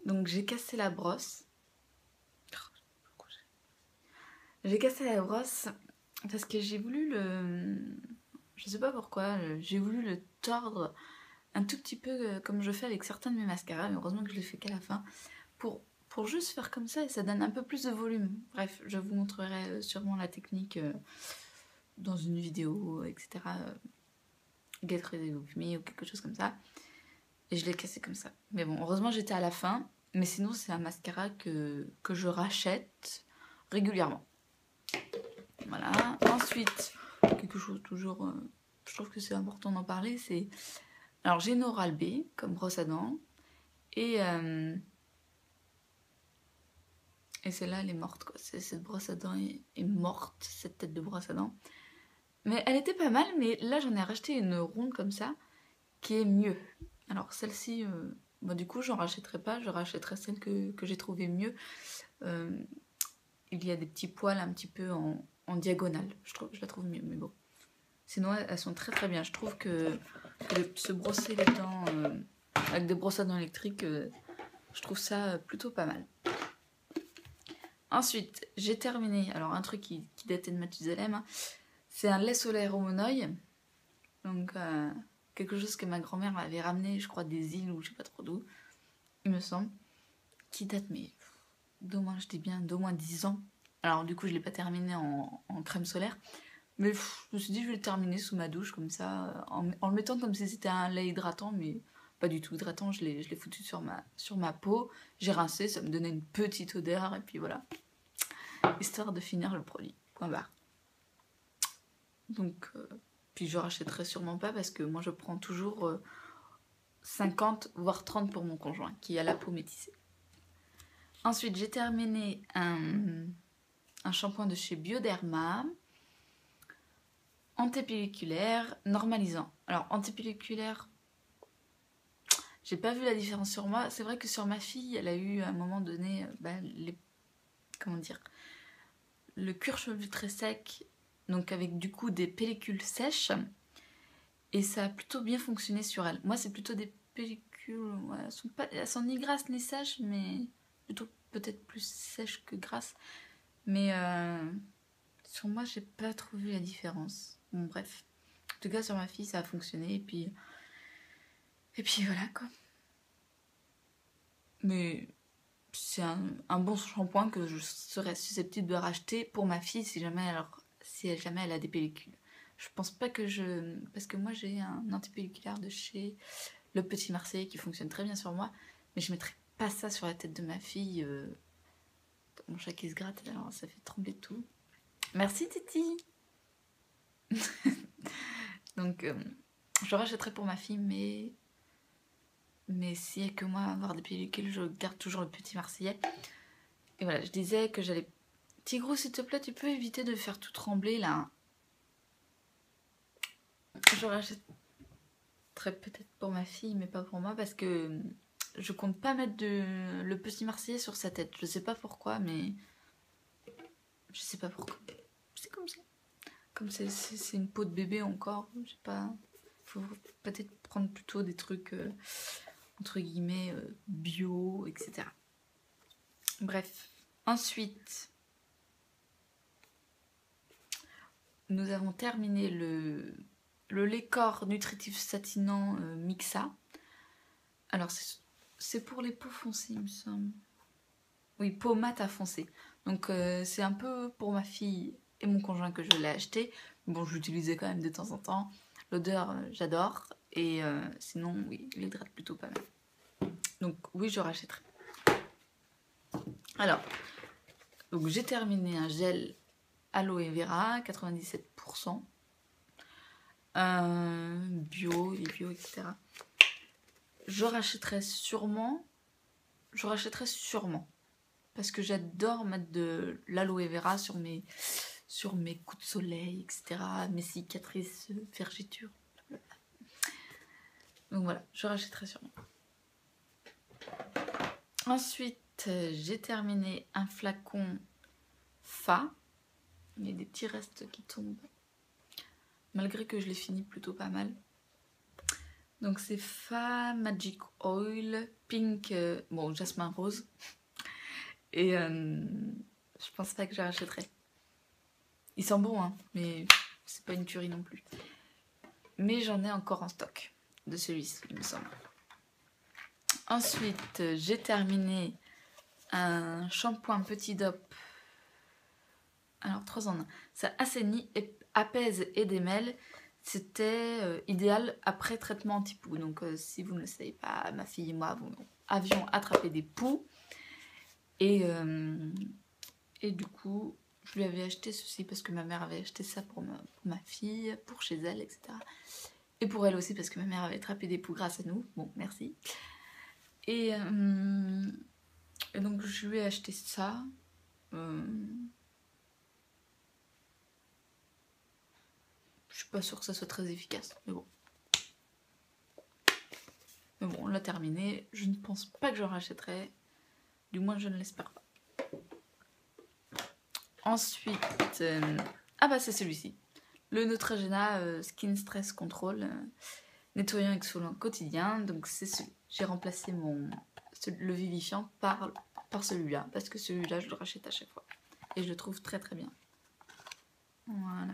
Donc j'ai cassé la brosse. J'ai cassé la brosse parce que j'ai voulu le... Je sais pas pourquoi, j'ai voulu le tordre un tout petit peu comme je fais avec certains de mes mascaras, mais heureusement que je l'ai fait qu'à la fin, pour juste faire comme ça et ça donne un peu plus de volume. Bref, je vous montrerai sûrement la technique dans une vidéo, etc. Get Ready With Me ou quelque chose comme ça. Et je l'ai cassé comme ça. Mais bon, heureusement j'étais à la fin, mais sinon c'est un mascara que je rachète régulièrement. Voilà. Ensuite, quelque chose toujours... je trouve que c'est important d'en parler, c'est... Alors j'ai une Oral-B comme brosse à dents. Et celle-là, elle est morte, quoi. Cette brosse à dents est morte, cette tête de brosse à dents. Mais elle était pas mal, mais là, j'en ai racheté une ronde comme ça, qui est mieux. Alors, celle-ci, bah, du coup, j'en rachèterai pas, je rachèterai celle que j'ai trouvée mieux. Il y a des petits poils un petit peu en diagonale, je la trouve mieux, mais bon. Sinon, elles sont très très bien. Je trouve que se brosser les dents avec des brosses à dents électriques, je trouve ça plutôt pas mal. Ensuite, j'ai terminé, alors un truc qui datait de Mathusalem, hein, c'est un lait solaire au monoï. Donc, quelque chose que ma grand-mère m'avait ramené, je crois, des îles ou je sais pas trop d'où, il me semble, qui date, mais d'au moins, je dis bien, d'au moins 10 ans. Alors, du coup, je l'ai pas terminé en crème solaire, mais je me suis dit, je vais le terminer sous ma douche, comme ça, en le mettant comme si c'était un lait hydratant, mais pas du tout hydratant, je l'ai foutu sur ma peau, j'ai rincé, ça me donnait une petite odeur, et puis voilà. Histoire de finir le produit. Point barre. Donc, puis je rachèterai sûrement pas parce que moi je prends toujours 50 voire 30 pour mon conjoint qui a la peau métissée. Ensuite, j'ai terminé un shampoing de chez Bioderma, antipelliculaire, normalisant. Alors, antipelliculaire, j'ai pas vu la différence sur moi. C'est vrai que sur ma fille, elle a eu à un moment donné, comment dire, le cuir chevelu très sec, donc avec du coup des pellicules sèches, et ça a plutôt bien fonctionné sur elle. Moi c'est plutôt des pellicules, ouais, elles sont ni grasses ni sèches, mais plutôt peut-être plus sèches que grasses, mais sur moi j'ai pas trop vu la différence. Bon bref, en tout cas sur ma fille ça a fonctionné, et puis voilà quoi. Mais c'est un bon shampoing que je serais susceptible de racheter pour ma fille si jamais elle a des pellicules. Je pense pas que je... Parce que moi j'ai un antipelliculaire de chez Le Petit Marseillais qui fonctionne très bien sur moi, mais je mettrais pas ça sur la tête de ma fille. Mon chat qui se gratte, alors ça fait trembler tout. Merci Titi. Donc je rachèterai pour ma fille, mais s'il y a que moi à avoir des pellicules, je garde toujours Le Petit Marseillais. Et voilà, je disais que j'allais... Tigrou, s'il te plaît, tu peux éviter de faire tout trembler là. Je rachèterai peut-être pour ma fille, mais pas pour moi, parce que je compte pas mettre Le Petit Marseillais sur sa tête. Je sais pas pourquoi, mais... Je sais pas pourquoi. C'est comme ça. Comme c'est une peau de bébé encore, je sais pas... Faut peut-être prendre plutôt des trucs, entre guillemets, bio, etc. Bref. Ensuite... Nous avons terminé le lait corps nutritif satinant Mixa. Alors c'est pour les peaux foncées, il me semble. Oui, peau mat à foncé. Donc c'est un peu pour ma fille et mon conjoint que je l'ai acheté. Bon, je l'utilisais quand même de temps en temps. L'odeur, j'adore. Et sinon, oui, il hydrate plutôt pas mal. Donc oui, je rachèterai. Alors, donc j'ai terminé un gel aloe vera, 97%. Bio, il est bio, etc. Je rachèterai sûrement. Parce que j'adore mettre de l'aloe vera sur mes coups de soleil, etc. Mes cicatrices, vergetures. Donc voilà, je rachèterai sûrement. Ensuite, j'ai terminé un flacon Fa. Il y a des petits restes qui tombent. Malgré que je l'ai fini plutôt pas mal. Donc c'est Fa Magic Oil Pink, bon jasmin rose. Et je pense pas que je rachèterai. Il sent bon, hein, mais c'est pas une tuerie non plus. Mais j'en ai encore en stock de celui-ci, il me semble. Ensuite, j'ai terminé un shampoing Petit Dop. Alors 3 en 1. Ça assainit, apaise et démêle. C'était idéal après traitement anti-poux. Donc si vous ne le savez pas, ma fille et moi avions attrapé des poux. Et du coup, je lui avais acheté ceci parce que ma mère avait acheté ça pour ma fille, pour chez elle, etc. Et pour elle aussi parce que ma mère avait attrapé des poux grâce à nous. Bon, merci. Et donc je lui ai acheté ça. Je suis pas sûre que ça soit très efficace, mais bon. Mais bon, on l'a terminé. Je ne pense pas que j'en rachèterai. Du moins, je ne l'espère pas. Ensuite, ah bah c'est celui-ci. Le Neutrogena Skin Stress Control, nettoyant exfoliant quotidien. Donc c'est celui. J'ai remplacé le vivifiant par celui-là. Parce que celui-là, je le rachète à chaque fois. Et je le trouve très très bien. Voilà.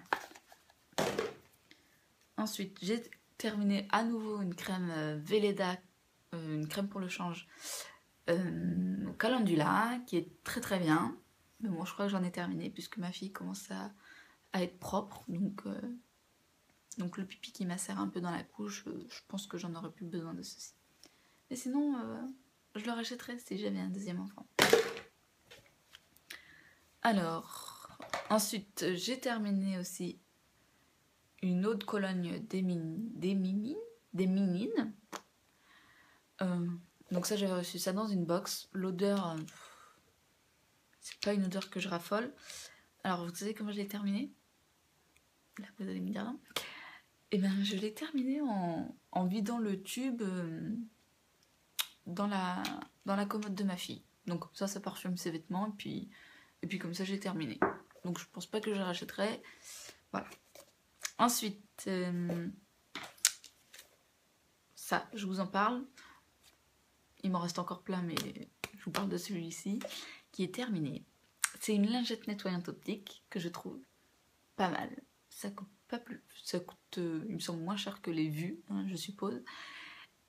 Ensuite, j'ai terminé à nouveau une crème Velleda, une crème pour le change au calendula, qui est très très bien. Mais bon, je crois que j'en ai terminé puisque ma fille commence à être propre. Donc le pipi qui macère un peu dans la couche, je pense que j'en aurais plus besoin de ceci. Mais sinon, je le rachèterai si j'avais un deuxième enfant. Alors, ensuite, j'ai terminé aussi une eau de Cologne des Minines. Donc ça, j'avais reçu ça dans une box. L'odeur, c'est pas une odeur que je raffole. Alors, vous savez comment je l'ai terminé? Là, vous allez me dire non. Et bien, je l'ai terminé en vidant le tube dans la commode de ma fille. Donc ça parfume ses vêtements et puis comme ça, j'ai terminé. Donc je pense pas que je rachèterai. Voilà. Ensuite, ça, je vous en parle. Il m'en reste encore plein, mais je vous parle de celui-ci qui est terminé. C'est une lingette nettoyante optique que je trouve pas mal. Ça coûte pas plus, ça coûte, il me semble, moins cher que les vues, hein, je suppose.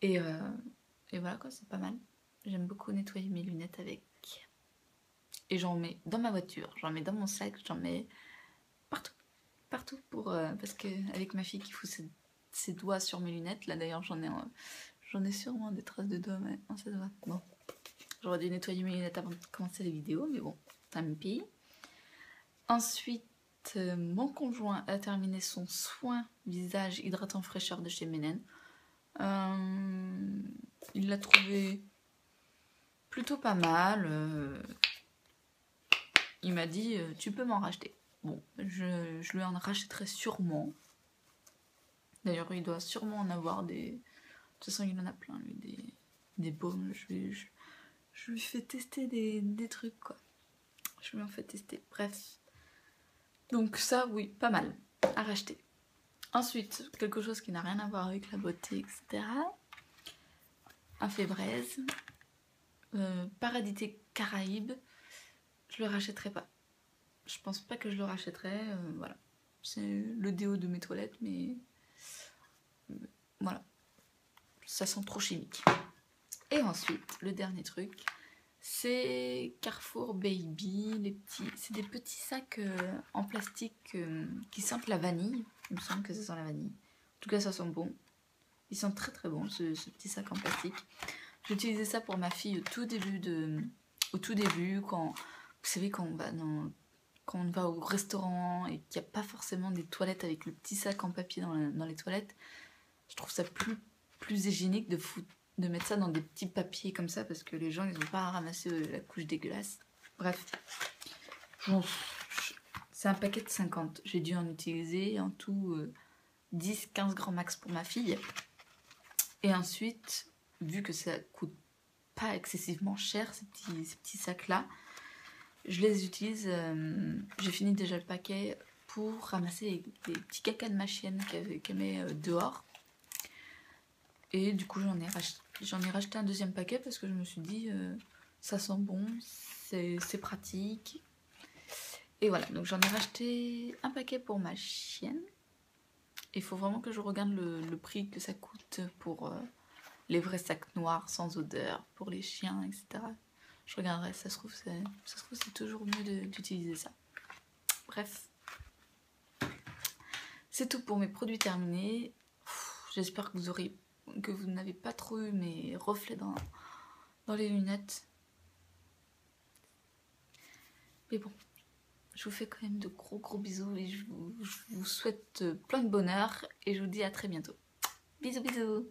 Et voilà quoi, c'est pas mal. J'aime beaucoup nettoyer mes lunettes avec. Et j'en mets dans ma voiture, j'en mets dans mon sac, j'en mets partout parce que avec ma fille qui fout ses doigts sur mes lunettes, là d'ailleurs j'en ai sûrement des traces de doigts, mais on se voit. Bon, j'aurais dû nettoyer mes lunettes avant de commencer la vidéo, mais bon, tant pis. Ensuite, mon conjoint a terminé son soin visage hydratant fraîcheur de chez Menen. Il l'a trouvé plutôt pas mal. Il m'a dit tu peux m'en racheter. Bon, je lui en rachèterai sûrement. D'ailleurs, il doit sûrement en avoir des. De toute façon, il en a plein, lui, des baumes. Je lui fais tester des trucs, quoi. Je lui en fais tester. Bref. Donc, ça, oui, pas mal à racheter. Ensuite, quelque chose qui n'a rien à voir avec la beauté, etc. Un Fébraise. Paradité Caraïbes. Je le rachèterai pas. Je pense pas que je le rachèterai. Voilà. C'est le déo de mes toilettes, mais voilà. Ça sent trop chimique. Et ensuite, le dernier truc, c'est Carrefour Baby. C'est des petits sacs en plastique qui sentent la vanille. Il me semble que ça sent la vanille. En tout cas, ça sent bon. Ils sont très très bons, ce petit sac en plastique. J'utilisais ça pour ma fille au tout début, quand vous savez, quand on va au restaurant et qu'il n'y a pas forcément des toilettes avec le petit sac en papier dans les toilettes. Je trouve ça plus hygiénique de mettre ça dans des petits papiers comme ça parce que les gens ils n'ont pas à ramasser la couche dégueulasse. Bref, c'est un paquet de 50. J'ai dû en utiliser en tout 10-15 grands max pour ma fille. Et ensuite, vu que ça coûte pas excessivement cher ces petits sacs là, je les utilise. J'ai fini déjà le paquet pour ramasser les petits cacas de ma chienne qu'elle met dehors. Et du coup j'en ai racheté un deuxième paquet parce que je me suis dit ça sent bon, c'est pratique. Et voilà, donc j'en ai racheté un paquet pour ma chienne. Il faut vraiment que je regarde le prix que ça coûte pour les vrais sacs noirs sans odeur, pour les chiens, etc. Je regarderai, ça se trouve c'est toujours mieux d'utiliser ça. Bref. C'est tout pour mes produits terminés. J'espère que vous n'avez pas trop eu mes reflets dans les lunettes. Mais bon, je vous fais quand même de gros bisous et je vous souhaite plein de bonheur et je vous dis à très bientôt. Bisous bisous.